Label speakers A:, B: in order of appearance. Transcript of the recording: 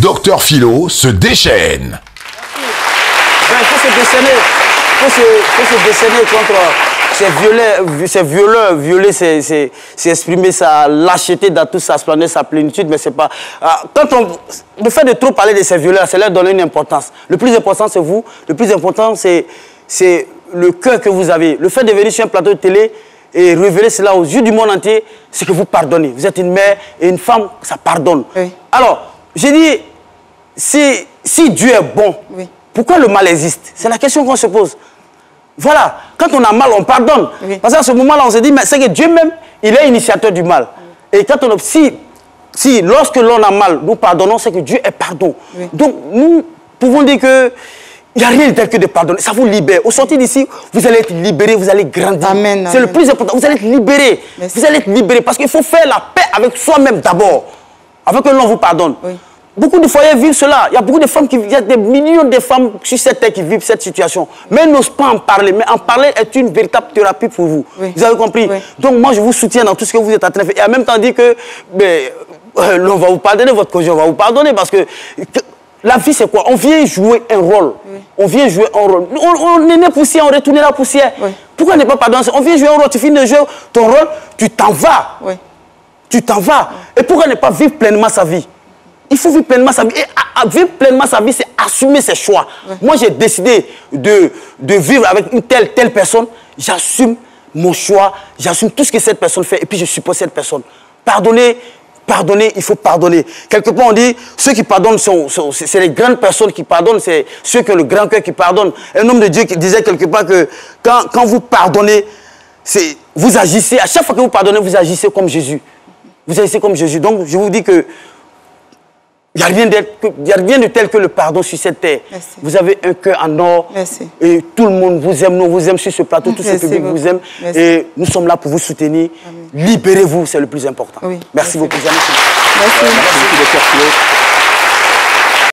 A: Docteur Philo se déchaîne.
B: Il faut se déchaîner contre ces violeurs. Violer, c'est exprimer sa lâcheté dans toute sa splendeur, sa plénitude, mais c'est pas... Le fait de trop parler de ces violeurs, c'est leur donner une importance. Le plus important, c'est vous. Le plus important, c'est le cœur que vous avez. Le fait de venir sur un plateau de télé et révéler cela aux yeux du monde entier, c'est que vous pardonnez. Vous êtes une mère et une femme, ça pardonne. Oui. Alors, j'ai dit, si Dieu est bon, oui, pourquoi le mal existe? C'est la question qu'on se pose. Voilà, quand on a mal, on pardonne. Oui. Parce qu'à ce moment-là, on se dit, mais c'est que Dieu même, il est initiateur du mal. Oui. Et quand on lorsque l'on a mal, nous pardonnons, c'est que Dieu est pardon. Oui. Donc, nous pouvons dire que il n'y a rien de tel que de pardonner. Ça vous libère. Au sortir d'ici, vous allez être libéré, vous allez grandir. C'est le plus important. Vous allez être libéré. Merci. Vous allez être libéré parce qu'il faut faire la paix avec soi-même d'abord, avant que l'on vous pardonne. Oui. Beaucoup de foyers vivent cela. Il y a beaucoup de femmes il y a des millions de femmes sur cette terre qui vivent cette situation. Mais elles n'osent pas en parler. Mais en parler est une véritable thérapie pour vous. Oui. Vous avez compris? Oui. Donc moi, je vous soutiens dans tout ce que vous êtes en train de faire. Et en même temps, dire que l'on va vous pardonner, votre conjoint va vous pardonner parce que la vie, c'est quoi? On vient jouer un rôle. Oui. On vient jouer un rôle. On est né poussière, on retourne la poussière. Oui. Pourquoi ne pas pardonner? On vient jouer un rôle. Tu finis de jouer ton rôle, tu t'en vas. Oui. Tu t'en vas. Oui. Et pourquoi ne pas vivre pleinement sa vie? Il faut vivre pleinement sa vie. Et vivre pleinement sa vie, c'est assumer ses choix. Oui. Moi, j'ai décidé de vivre avec une telle personne. J'assume mon choix. J'assume tout ce que cette personne fait. Et puis, je suppose cette personne. Pardonner, il faut pardonner. Quelque part, on dit, ceux qui pardonnent, c'est les grandes personnes qui pardonnent, c'est ceux qui ont le grand cœur qui pardonnent. Un homme de Dieu qui disait quelque part que quand vous pardonnez, vous agissez, à chaque fois que vous pardonnez, vous agissez comme Jésus. Vous agissez comme Jésus. Donc, je vous dis que il n'y a rien de tel que le pardon sur cette terre. Merci. Vous avez un cœur en or. Merci. Et tout le monde vous aime. Nous vous aime sur ce plateau. Tout ce public vous aime. Merci. Et nous sommes là pour vous soutenir. Libérez-vous, c'est le plus important. Oui. Merci beaucoup. Merci. Merci. Merci.